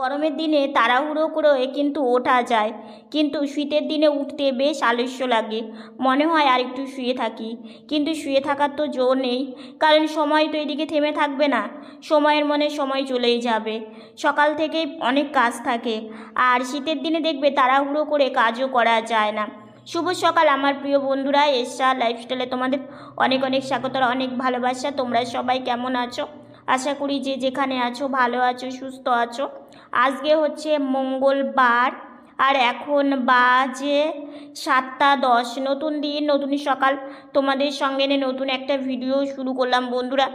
গরমের দিনে তাড়াহুড়ো করে কিন্তু ওঠা যায়, কিন্তু শীতের দিনে উঠতে বেশ আলস্য লাগে। মনে হয় আর একটু শুয়ে থাকি, কিন্তু শুয়ে থাকার তো জো নেই, কারণ সময় তো এদিকে থেমে থাকবে না। সময়ের মনে সময় চলেই যাবে। সকাল থেকে অনেক কাজ থাকে, আর শীতের দিনে দেখবে তাড়াহুড়ো করে কাজও করা যায় না। শুভ সকাল আমার প্রিয় বন্ধুরা, এসা লাইফস্টাইলে তোমাদের অনেক অনেক স্বাগত, অনেক ভালোবাসা। তোমরা সবাই কেমন আছো? আশা করি যে যেখানে আছো ভালো আছো, সুস্থ আছো। আজকে হচ্ছে মঙ্গলবার, আর এখন বাজে 7টা 10। নতুন দিন, নতুন সকাল, তোমাদের সঙ্গে নিয়ে নতুন একটা ভিডিও শুরু করলাম বন্ধুরা।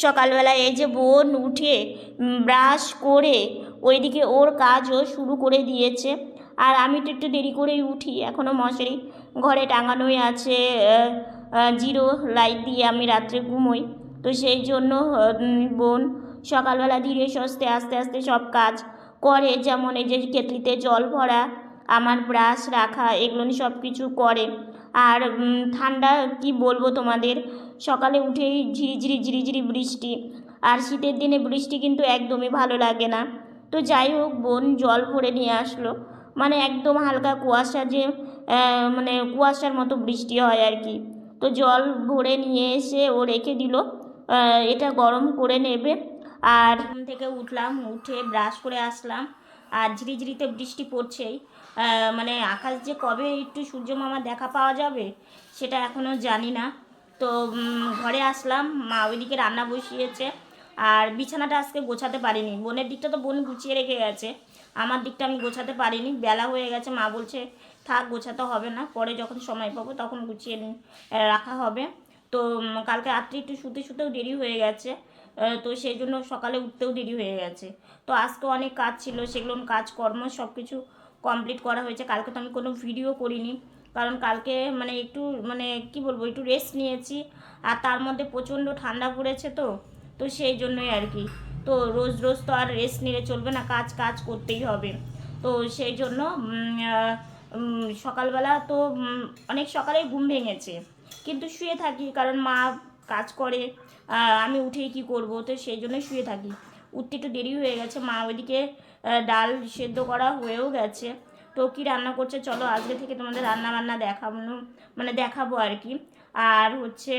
সকালবেলা এই যে বোন উঠে ব্রাশ করে ওইদিকে ওর কাজও শুরু করে দিয়েছে, আর আমি তো একটু দেরি করেই উঠি, এখনও মশারি ঘরে টাঙানোই আছে। জিরো লাইট দিয়ে আমি রাত্রে ঘুমোই, তো সেই জন্য বোন সকালবেলা ধীরে সুস্থে আস্তে আস্তে সব কাজ করে। যেমন এই যে কেটলিতে জল ভরা, আমার ব্রাশ রাখা, এগুলো সব কিছু করে। আর ঠান্ডা কি বলবো তোমাদের, সকালে উঠেই ঝিরিঝিরি ঝিরিঝিরি বৃষ্টি, আর শীতের দিনে বৃষ্টি কিন্তু একদমই ভালো লাগে না। তো যাই হোক, বোন জল ভরে নিয়ে আসলো, মানে একদম হালকা কুয়াশা, যে মানে কুয়াশার মতো বৃষ্টি হয় আর কি। তো জল ভরে নিয়ে এসে ও রেখে দিল, এটা গরম করে নেবে। আর ঘুম থেকে উঠলাম, উঠে ব্রাশ করে আসলাম, আর ঝিরিঝিরিতে বৃষ্টি পড়ছেই। মানে আকাশ যে কবে একটু সূর্য মামা দেখা পাওয়া যাবে সেটা এখনও জানি না। তো ঘরে আসলাম, মা ওইদিকে রান্না বসিয়েছে, আর বিছানাটা আজকে গোছাতে পারিনি। বোনের দিকটা তো বোন গুছিয়ে রেখে গেছে, আমার দিকটা আমি গোছাতে পারিনি, বেলা হয়ে গেছে। মা বলছে থাক, গোছাতে হবে না, পরে যখন সময় পাবো তখন গুছিয়ে রাখা হবে। তো কালকে রাত্রে একটু শুতেও দেরি হয়ে গেছে, তো সেই জন্য সকালে উঠতেও দেরি হয়ে গেছে। তো আজকে অনেক কাজ ছিল, সেগুলো কাজকর্ম সব কিছু কমপ্লিট করা হয়েছে। কালকে তো আমি কোনো ভিডিও করিনি, কারণ কালকে মানে একটু মানে কি বলবো, একটু রেস্ট নিয়েছি, আর তার মধ্যে প্রচণ্ড ঠান্ডা পড়েছে, তো তো সেই জন্যই আর কি। তো রোজ রোজ তো আর রেস্ট নিলে চলবে না, কাজ কাজ করতেই হবে। তো সেই জন্য সকালবেলা তো অনেক সকালেই ঘুম ভেঙেছে, কিন্তু শুয়ে থাকি, কারণ মা কাজ করে, আমি উঠেই কি করব, তো সেই জন্য শুয়ে থাকি। উঠতে একটু দেরি হয়ে গেছে। মা ওইদিকে ডাল সেদ্ধ করা হয়েও গেছে। তো কী রান্না করছে চলো আজকে থেকে তোমাদের রান্না বান্না দেখানো মানে দেখাবো আর কি। আর হচ্ছে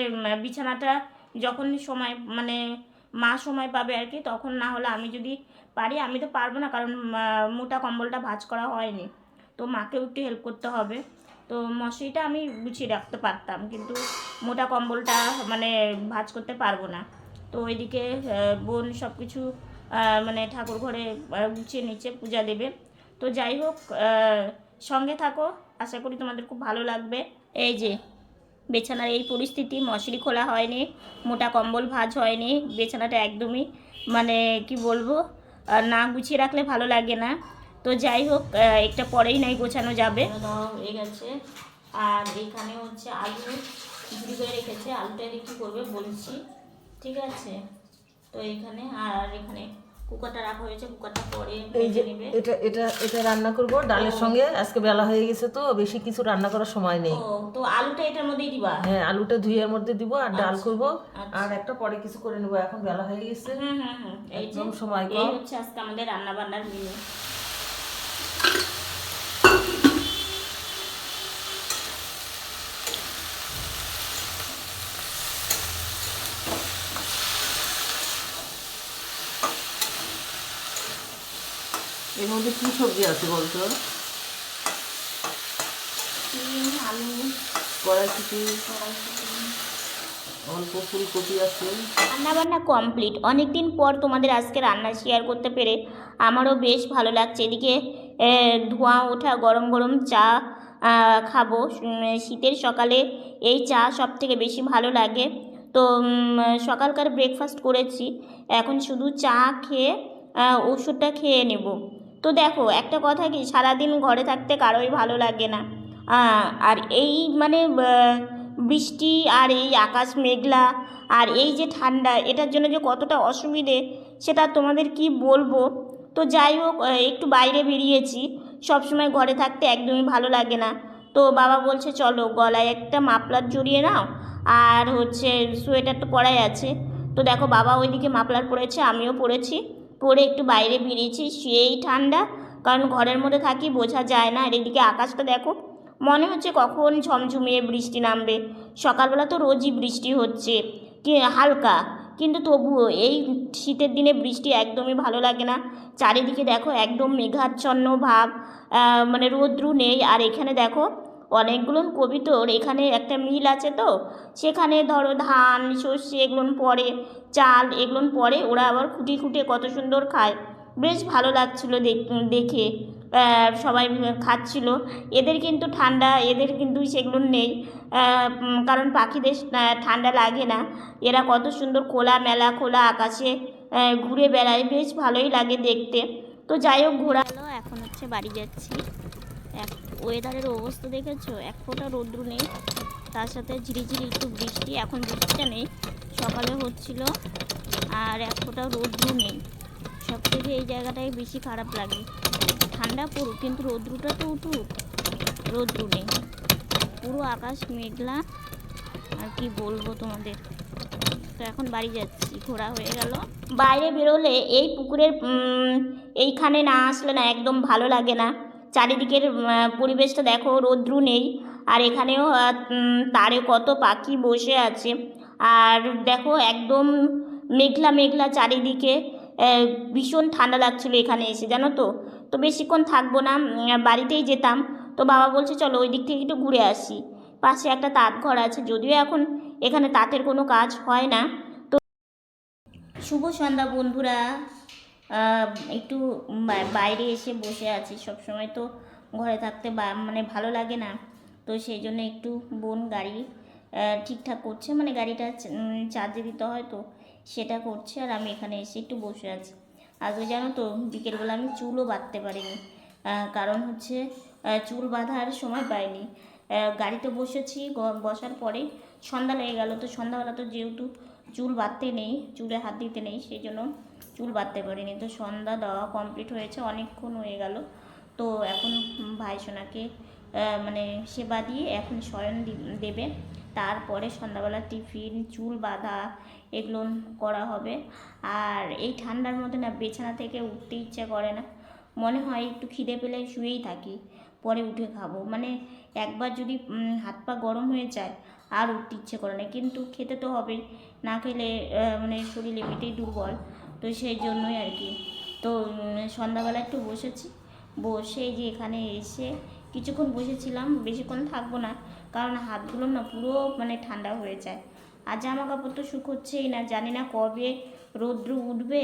বিছানাটা যখন সময় মানে মা সময় পাবে আর কি, তখন, না হলে আমি যদি পারি, আমি তো পারবো না, কারণ মোটা কম্বলটা ভাঁজ করা হয়নি, তো মাকেও একটু হেল্প করতে হবে। তো মশারিটা আমি গুছিয়ে রাখতে পারতাম, কিন্তু মোটা কম্বলটা মানে ভাঁজ করতে পারবো না। তো ওইদিকে বোন সব কিছু মানে ঠাকুর ঘরে গুছিয়ে নিচ্ছে, পূজা দেবে। তো যাই হোক, সঙ্গে থাকো, আশা করি তোমাদের খুব ভালো লাগবে। এই যে বিছানার এই পরিস্থিতি, মশারি খোলা হয়নি, মোটা কম্বল ভাঁজ হয়নি, বিছানাটা একদমই মানে কি বলবো, না গুছিয়ে রাখলে ভালো লাগে না। তো যাই হোক, একটা পরেই নাই গোছানো যাবে। হয়ে গেছে, আর এখানে হচ্ছে আলু ঝুড়ি করে রেখেছে, আলুটা দিয়ে কী করবে বলছি, ঠিক আছে। তো এখানে, আর এখানে কুকারটা রাখা হয়েছে, কুকারটা পরে ভেজে নেবে। এটা এটা এটা রান্না করব ডালের সঙ্গে। আজকে বেলা হয়ে গেছে, তো বেশি কিছু রান্না করার সময় নেই। তো আলুটা এটার মধ্যেই দিবা? হ্যাঁ, আলুটা ধুইয়ের মধ্যে দিব, আর ডাল করব, আর একটা পরে কিছু করে নেব। এখন বেলা হয়ে গেছে, একদম সময় কম। এই হচ্ছে আজকে আমাদের রান্না বান্নার মেনু। এর মধ্যে কি সবজি আছে বলতো? ডিম, আলু, কড়াইশুঁটি, অল্প ফুলকপি আছে। রান্নাবান্না কমপ্লিট। অনেক দিন পর তোমাদের আজকে রান্না শেয়ার করতে পেরে আমারও বেশ ভালো লাগছে। এদিকে ধোঁয়া ওঠা গরম গরম চা খাবো। শীতের সকালে এই চা সব থেকে বেশি ভালো লাগে। তো সকালকার ব্রেকফাস্ট করেছি, এখন শুধু চা খেয়ে ওষুধটা খেয়ে নেব। তো দেখো একটা কথা কি, সারাদিন ঘরে থাকতে কারোই ভালো লাগে না, আর এই মানে বৃষ্টি, আর এই আকাশ মেঘলা, আর এই যে ঠান্ডা, এটার জন্য যে কতটা অসুবিধে সেটা তোমাদের কি বলবো। তো যাই হোক, একটু বাইরে বেরিয়েছি, সবসময় ঘরে থাকতে একদমই ভালো লাগে না। তো বাবা বলছে চলো গলায় একটা মাফলার জড়িয়ে নাও, আর হচ্ছে সোয়েটার তো পরাই আছে। তো দেখো বাবা ওইদিকে মাফলার পরেছে, আমিও পরেছি, পরে একটু বাইরে বেরিয়েছি, সেই ঠান্ডা, কারণ ঘরের মধ্যে থাকি বোঝা যায় না। আর এদিকে আকাশটা দেখো, মনে হচ্ছে কখন ঝমঝমিয়ে বৃষ্টি নামবে। সকালবেলা তো রোজই বৃষ্টি হচ্ছে, কি হালকা, কিন্তু তবুও এই শীতের দিনে বৃষ্টি একদমই ভালো লাগে না। চারিদিকে দেখো একদম মেঘাচ্ছন্ন ভাব, মানে রৌদ্র নেই। আর এখানে দেখো অনেকগুলো কবিতর, এখানে একটা মিল আছে, তো সেখানে ধরো ধান সর্ষে এগুলো পড়ে, চাল এগুলো পড়ে, ওরা আবার খুঁটি খুঁটে কত সুন্দর খায়, বেশ ভালো লাগছিলো দেখে। সবাই খাচ্ছিল। এদের কিন্তু ঠান্ডা, এদের কিন্তু সেগুলো নেই, কারণ পাখিদের ঠান্ডা লাগে না। এরা কত সুন্দর খোলা মেলা, খোলা আকাশে ঘুরে বেড়ায়, বেশ ভালোই লাগে দেখতে। তো যাই হোক, ঘোরা হলো, এখন হচ্ছে বাড়ি যাচ্ছি। ওয়েদারের অবস্থা দেখেছো, এক ফোঁটা রৌদ্র নেই, তার সাথে ঝিরিঝিরি একটু বৃষ্টি। এখন বৃষ্টিটা নেই, সকালে হচ্ছিল, আর এক ফোঁটা রৌদ্র নেই। সব থেকে এই জায়গাটাই বেশি খারাপ লাগে। ঠান্ডা পড়ুক কিন্তু রৌদ্রটা তো উঠুক, রৌদ্র নেই, পুরো আকাশ মেঘলা। আর কি বলবো তোমাদের। তো এখন বাড়ি যাচ্ছি, ঘোরা হয়ে গেল। বাইরে বেরোলে এই পুকুরের এইখানে না আসলে না একদম ভালো লাগে না। চারিদিকের পরিবেশটা দেখো, রৌদ্র নেই, আর এখানেও তারে কত পাখি বসে আছে। আর দেখো একদম মেঘলা মেঘলা চারিদিকে, ভীষণ ঠান্ডা লাগছিলো এখানে এসে, জানো তো। তো বেশিক্ষণ থাকবো না, বাড়িতেই যেতাম। তো বাবা বলছে চলো ওই দিক থেকে একটু ঘুরে আসি, পাশে একটা তাঁত ঘর আছে, যদিও এখন এখানে তাঁতের কোনো কাজ হয় না। তো শুভ সন্ধ্যা বন্ধুরা, একটু বাইরে এসে বসে আছি। সবসময় তো ঘরে থাকতে মানে ভালো লাগে না, তো সেই জন্য একটু বোন গাড়ি ঠিকঠাক করছে, মানে গাড়িটা চার্জে দিতে হয়, তো সেটা করছে। আর আমি এখানে এসে একটু বসে আছি। আজকে জানো তো বিকেলবেলা আমি চুলও বাঁধতে পারিনি, কারণ হচ্ছে চুল বাঁধার সময় পাইনি। গাড়িতে বসেছি, বসার পরে সন্ধ্যা লেগে গেল। তো সন্ধ্যাবেলা তো যেহেতু চুল বাঁধতে নেই, চুলে হাত দিতে নেই, সেই জন্য চুল বাঁধতে পারিনি। তো সন্ধ্যা দেওয়া কমপ্লিট হয়েছে, অনেকক্ষণ হয়ে গেল। তো এখন ভাই সোনাকে মানে সেবা দিয়ে এখন শয়ন দেবে, তারপরে সন্ধ্যাবেলা টিফিন, চুল বাঁধা এগুলো করা হবে। আর এই ঠান্ডার মধ্যে না বিছানা থেকে উঠতে ইচ্ছা করে না, মনে হয় একটু খিদে পেলে শুয়েই থাকি, পরে উঠে খাবো। মানে একবার যদি হাত পা গরম হয়ে যায় আর উঠতে ইচ্ছে করে না, কিন্তু খেতে তো হবেই, না খেলে মানে শরীর এমনিতেই দুর্বল, তো সেই জন্যই আর কি। তো সন্ধ্যাবেলা একটু বসেছি, বসে যে এখানে এসে কিছুক্ষণ বসেছিলাম, বেশিক্ষণ থাকবো না, কারণ হাতগুলো না পুরো মানে ঠান্ডা হয়ে যায়। আর জামা কাপড় তো শুকোচ্ছেই না, জানি না কবে রৌদ্র উঠবে,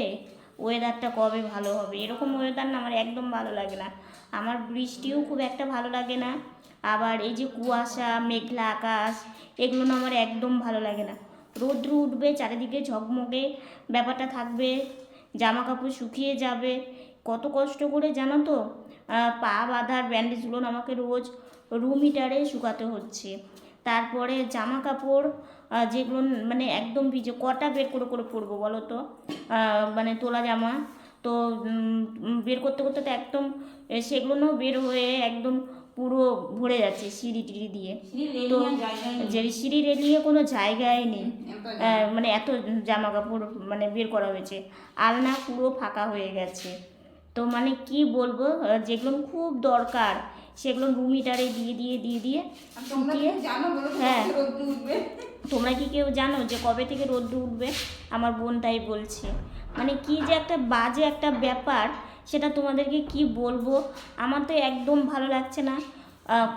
ওয়েদারটা কবে ভালো হবে। এরকম ওয়েদার না আমার একদম ভালো লাগে না। আমার বৃষ্টিও খুব একটা ভালো লাগে না, আবার এই যে কুয়াশা মেঘলা আকাশ এগুলো না আমার একদম ভালো লাগে না। রৌদ্র উঠবে, চারিদিকে ঝকমকে ব্যাপারটা থাকবে, জামা কাপড় শুকিয়ে যাবে, কত কষ্ট করে জানো তো। পা বাঁধার ব্যান্ডেজগুলো আমাকে রোজ রুম হিটারে শুকাতে হচ্ছে। তারপরে জামা কাপড় যেগুলো মানে একদম ভিজে, কটা বের করে করে পরবো বলো তো, মানে তোলা জামা তো বের করতে করতে তো একদম সেগুলোও বের হয়ে একদম পুরো ভরে যাচ্ছে সিঁড়ি টিড়ি দিয়ে। তো যে সিঁড়ি রেলিয়ে কোনো জায়গায় নেই, মানে এত জামা কাপড় মানে বের করা হয়েছে, আলনা পুরো ফাঁকা হয়ে গেছে। তো মানে কি বলবো, যেগুলো খুব দরকার সেগুলো রুম হিটারে দিয়ে শুকিয়ে। হ্যাঁ, তোমরা কি কেউ জানো যে কবে থেকে রোদ্দুর উঠবে? আমার বোন তাই বলছে। মানে কি যে একটা বাজে একটা ব্যাপার, সেটা তোমাদেরকে কি বলবো। আমার তো একদম ভালো লাগছে না।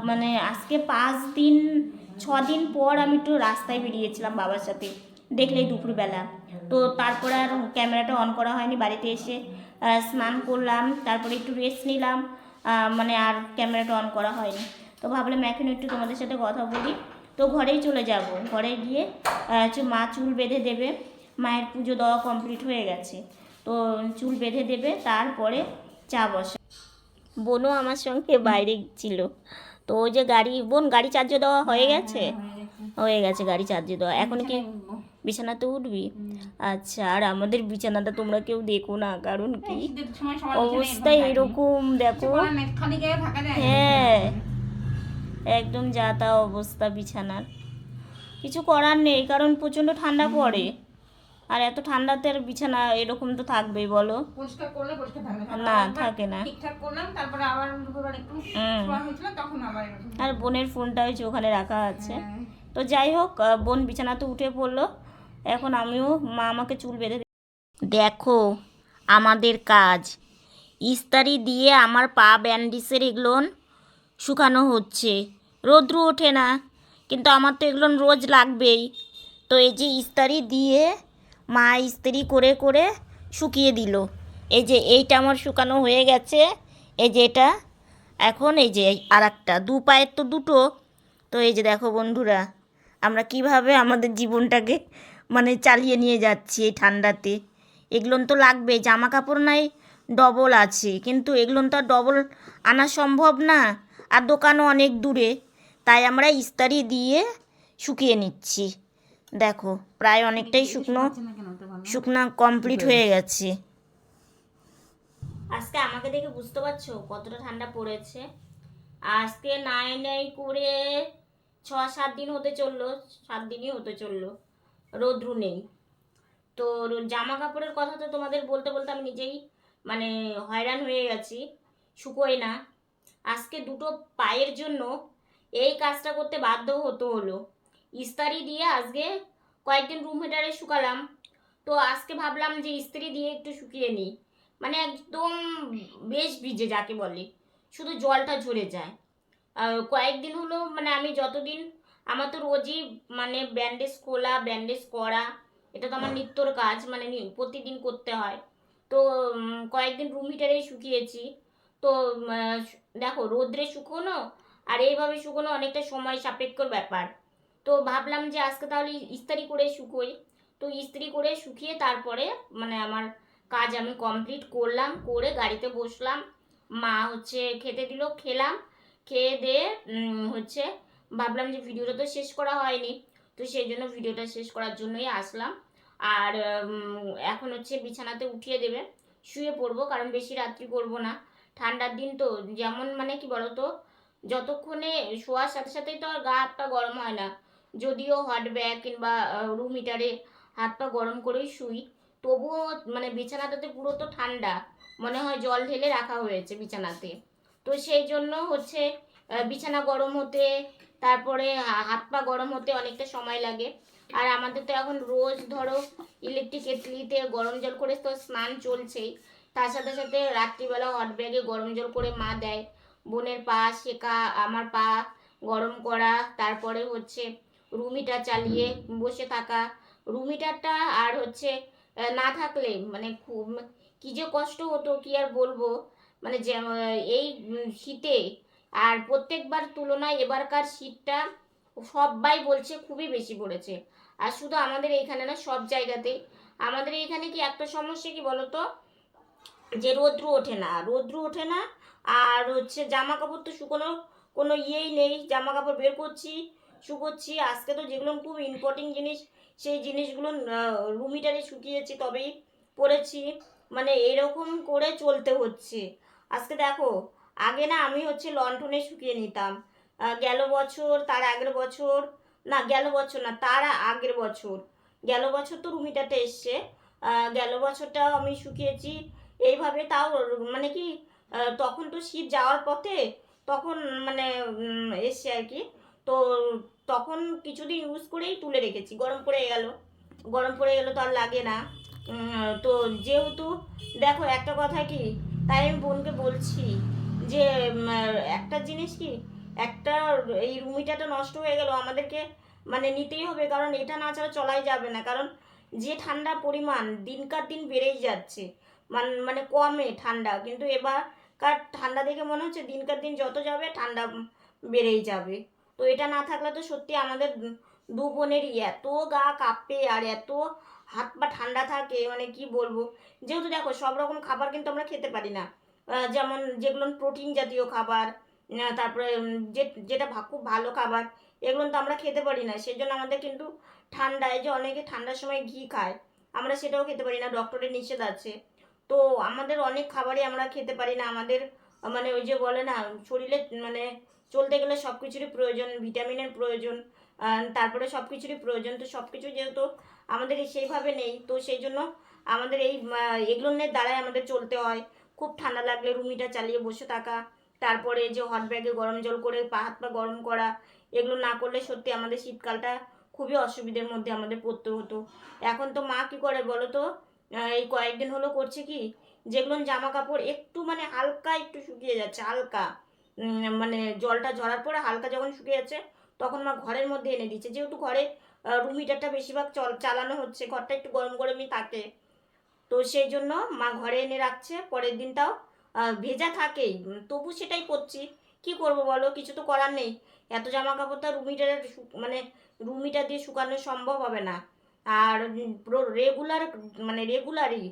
মানে আজকে 6 দিন পর আমি একটু রাস্তায় বেরিয়েছিলাম বাবার সাথে, দেখলেই দুপুরবেলা। তো তারপরে আর ক্যামেরাটা অন করা হয়নি, বাড়িতে এসে স্নান করলাম, তারপরে একটু রেস্ট নিলাম, মানে আর ক্যামেরাটা অন করা হয়নি। তো ভাবলাম এখন একটু তোমাদের সাথে কথা বলি। তো ঘরেই চলে যাব, ঘরে গিয়ে মা চুল বেঁধে দেবে, মায়ের পুজো দেওয়া কমপ্লিট হয়ে গেছে, তো চুল বেঁধে দেবে, তারপরে চা বসা। বোনও আমার সঙ্গে বাইরে ছিল। তো ওই যে বোন গাড়ি চার্জে দেওয়া হয়ে গেছে? হয়ে গেছে গাড়ি চার্জে দেওয়া। এখন কি বিছানাতে উঠবি? আচ্ছা। আর আমাদের বিছানাটা তোমরা কেউ দেখো না, কারণ কি অবস্থা এরকম দেখো। হ্যাঁ, একদম যা তা অবস্থা বিছানার। কিছু করার নেই, কারণ প্রচণ্ড ঠান্ডা পড়ে। আর এত ঠান্ডাতে আর বিছানা এরকম তো থাকবেই বলো। পরিষ্কার করলে পরিষ্কার থাকে না থাকে না। ঠিকঠাক করলাম, তারপরে আবার দুপুরবেলা একটু শোয়া হয়েছিল, তখন আবার এরকম। আর বোনের ফোনটা হচ্ছে ওখানে রাখা আছে। হ্যাঁ। তো যাই হোক, বোন বিছানাতে উঠে পড়লো। এখন আমিও, মা আমাকে চুল বেঁধে দেখো আমাদের কাজ, ইস্তারি দিয়ে আমার পা ব্যান্ডিসের এগুলো শুকানো হচ্ছে। রোদ্রু ওঠে না, কিন্তু আমার তো এগুলো রোজ লাগবেই। তো এই যে ইস্তারি দিয়ে মা ইস্তারি করে করে শুকিয়ে দিল। এই যে এইটা আমার শুকানো হয়ে গেছে, এই যে এটা। এখন এই যে আর একটা, দু পায়ের তো দুটো। তো এই যে দেখো বন্ধুরা, আমরা কিভাবে আমাদের জীবনটাকে মানে চালিয়ে নিয়ে যাচ্ছি এই ঠান্ডাতে। এগুলো তো লাগবে, জামা কাপড় নাই ডবল আছে, কিন্তু এগুলো তো আর ডবল আনা সম্ভব না, আর দোকানও অনেক দূরে। তাই আমরা ইস্তারি দিয়ে শুকিয়ে নিচ্ছি। দেখো প্রায় অনেকটাই শুকনো শুকনা কমপ্লিট হয়ে গেছে। আজকে আমাকে দেখে বুঝতে পারছো কতটা ঠান্ডা পড়েছে। আজকে নাই নাই করে 6-7 দিন হতে চললো, 7 দিনই হতে চললো রোদ্রু নেই। তো জামা কাপড়ের কথা তো তোমাদের বলতে বলতে আমি নিজেই মানে হয়রান হয়ে গেছি, শুকোয় না। আজকে দুটো পায়ের জন্য এই কাজটা করতে বাধ্য হতে হলো। ইস্তারি দিয়ে আজকে কয়েকদিন রুম হিটারে শুকালাম। তো আজকে ভাবলাম যে ইস্ত্রি দিয়ে একটু শুকিয়ে নিই, মানে একদম বেশ ভিজে যাকে বলে, শুধু জলটা ঝরে যায়। কয়েকদিন হলো, মানে আমি যতদিন, আমার তো রোজই মানে ব্যান্ডেজ খোলা ব্যান্ডেজ করা, এটা তো আমার নিত্যর কাজ, মানে প্রতিদিন করতে হয়। তো কয়েকদিন রুম হিটারেই শুকিয়েছি। তো দেখো রোদ্রে শুকোনো আর এইভাবে শুকোনো অনেকটা সময় সাপেক্ষর ব্যাপার। তো ভাবলাম যে আজকে তাহলে ইস্ত্রি করে শুকোই। তো ইস্ত্রি করে শুকিয়ে তারপরে মানে আমার কাজ আমি কমপ্লিট করলাম, করে গাড়িতে বসলাম। মা হচ্ছে খেতে দিল, খেলাম। খেয়ে দিয়ে হচ্ছে ভাবলাম যে ভিডিওটা তো শেষ করা হয়নি, তো সেই জন্য ভিডিওটা শেষ করার জন্যই আসলাম। আর এখন হচ্ছে বিছানাতে উঠিয়ে দেবে, শুয়ে পড়বো, কারণ বেশি রাত্রি করবো না। ঠান্ডার দিন তো, যেমন মানে কি বলতো, যতক্ষণে শোয়ার সাথে সাথেই তো আর গা হাত পা গরম হয় না। যদিও হট ব্যাগ কিংবা রুম হিটারে হাত পা গরম করেই শুই, তবুও মানে বিছানাটাতে পুরো তো ঠান্ডা, মনে হয় জল ঢেলে রাখা হয়েছে বিছানাতে। তো সেই জন্য হচ্ছে বিছানা গরম হতে, তারপরে হাত পা গরম হতে অনেকটা সময় লাগে। আর আমাদের তো এখন রোজ ধরো ইলেকট্রিক কেটলিতে গরম জল করে তো স্নান চলছেই, তার সাথে সাথে রাত্রিবেলা হট ব্যাগে গরম জল করে মা দেয়। বোনের পা সেকা, আমার পা গরম করা, তারপরে হচ্ছে রুম হিটার চালিয়ে বসে থাকা। রুম হিটারটা আর হচ্ছে না থাকলে মানে খুব কী যে কষ্ট হতো, কি আর বলবো। মানে যে এই শীতে আর প্রত্যেকবার তুলনায় এবারকার শীতটা সবাই বলছে খুবই বেশি পড়েছে। আর শুধু আমাদের এইখানে না, সব জায়গাতেই। আমাদের এইখানে কি একটা সমস্যা কি বলতো, যে রোদ্রু ওঠে না, রোদ্রু ওঠে না। আর হচ্ছে জামা কাপড় তো শুকোনোর কোনো ইয়েই নেই, জামা কাপড় বের করছি শুকোচ্ছি। আজকে তো যেগুলো খুব ইম্পর্টেন্ট জিনিস, সেই জিনিসগুলো রুম হিটারে শুকিয়েছি তবেই পরেছি। মানে এরকম করে চলতে হচ্ছে। আজকে দেখো, আগে না আমি হচ্ছে লন্ঠনে শুকিয়ে নিতাম, গেল বছর, তার আগের বছর, না গেল বছর না, তার আগের বছর, গেল বছর তো রুম হিটারটা এসছে, গেল বছরটাও আমি শুকিয়েছি এইভাবে। তাও মানে কি তখন তো শীত যাওয়ার পথে, তখন মানে এসছে আর কি। তো তখন কিছুদিন ইউজ করেই তুলে রেখেছি, গরম পড়ে গেল, গরম পড়ে গেলে তো আর লাগে না। তো যেহেতু দেখো একটা কথা কি, তাই আমি বোনকে বলছি যে একটা জিনিস কি, একটা এই রুমিটাটা নষ্ট হয়ে গেল, আমাদেরকে মানে নিতেই হবে, কারণ এটা না ছাড়া চলাই যাবে না। কারণ যে ঠান্ডা পরিমাণ দিনকার দিন বেড়েই যাচ্ছে, মানে কমে ঠান্ডা, কিন্তু এবারকার ঠান্ডা দেখে মনে হচ্ছে দিনকার দিন যত যাবে ঠান্ডা বেড়েই যাবে। তো এটা না থাকলে তো সত্যি আমাদের দু বোনেরই এত গা কাঁপে আর এত হাত পা ঠান্ডা থাকে, মানে কি বলবো। যেহেতু দেখো সব রকম খাবার কিন্তু আমরা খেতে পারি না, যেমন যেগুলো প্রোটিন জাতীয় খাবার, তারপরে যেটা খুব ভালো খাবার, এগুলো তো আমরা খেতে পারি না। সেই জন্য আমাদের কিন্তু ঠান্ডায়, যে অনেকে ঠান্ডার সময় ঘি খায়, আমরা সেটাও খেতে পারি না, ডক্টরের নিষেধ আছে। তো আমাদের অনেক খাবারই আমরা খেতে পারি না। আমাদের মানে ওই যে বলে না, শরীরে মানে চলতে গেলে সব কিছুরই প্রয়োজন, ভিটামিনের প্রয়োজন, তারপরে সব কিছুরই প্রয়োজন। তো সব কিছু যেহেতু আমাদের সেইভাবে নেই, তো সেই জন্য আমাদের এই এগুলোর দ্বারাই আমাদের চলতে হয়। খুব ঠান্ডা লাগলে রুম হিটার চালিয়ে বসে থাকা, তারপরে যে হট ব্যাগে গরম জল করে হাত পা গরম করা, এগুলো না করলে সত্যি আমাদের শীতকালটা খুবই অসুবিধার মধ্যে আমাদের পড়তে হতো। এখন তো মা কী করে বলো তো, এই কয়েকদিন হলো করছে কি, যেগুলো জামা কাপড় একটু মানে হালকা একটু শুকিয়ে যাচ্ছে, হালকা মানে জলটা ঝরার পরে হালকা যখন শুকিয়ে যাচ্ছে, তখন মা ঘরের মধ্যে এনে দিচ্ছে, যেহেতু ঘরে রুম হিটারটা বেশিরভাগ চালানো হচ্ছে, ঘরটা একটু গরম গরমই থাকে, তো সেই জন্য মা ঘরে এনে রাখছে। পরের দিনটাও ভেজা থাকেই, তবু সেটাই করছি। কি করব বলো, কিছু তো করার নেই। এত জামা কাপড় তো রুম হিটারের মানে রুম হিটার দিয়ে শুকানো সম্ভব হবে না। আর পুরো রেগুলার মানে রেগুলারই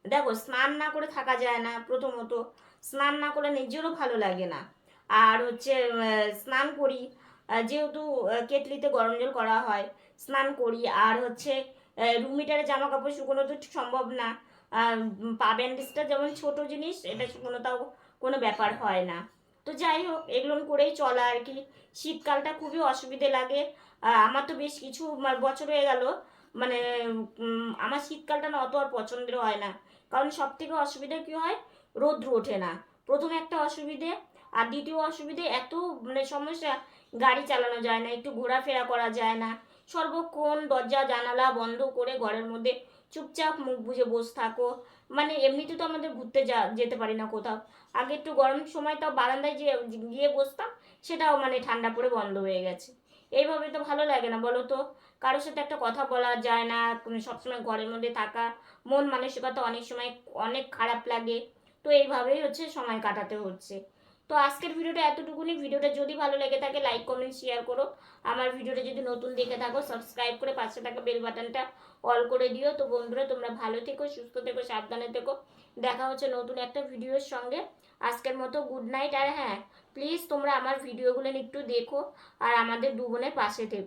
দেখো, স্নান না করে থাকা যায় না। প্রথমত স্নান না করলে নিজেরও ভালো লাগে না। আর হচ্ছে স্নান করি, যেহেতু কেটলিতে গরম জল করা হয়, স্নান করি। আর হচ্ছে রুম হিটারে জামা কাপড় শুকোনো তো সম্ভব না। পা ব্যান্ডেজটা যেমন ছোট জিনিস, এটা শুকোনোটাও কোনো ব্যাপার হয় না। তো যাই হোক, এগুলো করেই চলা আর কি। শীতকালটা খুবই অসুবিধে লাগে। আমার তো বেশ কিছু বছর হয়ে গেল, মানে আমার শীতকালটা না অত আর পছন্দের হয় না। কারণ সব থেকে অসুবিধা কী হয়, রৌদ্র ওঠে না, প্রথম একটা অসুবিধে। আর দ্বিতীয় অসুবিধে এত মানে সমস্যা, গাড়ি চালানো যায় না, একটু ঘোরাফেরা করা যায় না। সর্বক্ষণ দরজা জানালা বন্ধ করে ঘরের মধ্যে চুপচাপ মুখ বুজে বসে থাকো। মানে এমনিতে তো আমাদের ঘুরতে যেতে পারি না কোথাও। আগে একটু গরম সময় তাও বারান্দায় গিয়ে বসতাম, সেটাও মানে ঠান্ডা পড়ে বন্ধ হয়ে গেছে। এইভাবে তো ভালো লাগে না বলো তো। কারোর সাথে একটা কথা বলা যায় না, সবসময় ঘরের মধ্যে থাকা, মন মানসিকতা অনেক সময় অনেক খারাপ লাগে। তো এইভাবেই হচ্ছে সময় কাটাতে হচ্ছে। তো আজকের ভিডিওটা এতটুকুনি। ভিডিওটা যদি ভালো লেগে থাকে লাইক কমেন্ট শেয়ার করো। আমার ভিডিওটা যদি নতুন দেখে থাকো সাবস্ক্রাইব করে পাশে থাকা বেল বাটনটা অল করে দিও। তো বন্ধুরা, তোমরা ভালো থেকো, সুস্থ থেকো, সাবধানে থেকো। দেখা হচ্ছে নতুন একটা ভিডিওর সঙ্গে। আজকের মতো গুড নাইট। আর হ্যাঁ, প্লিজ তোমরা আমার ভিডিওগুলো একটু দেখো আর আমাদের দু বোনের পাশে থেকো।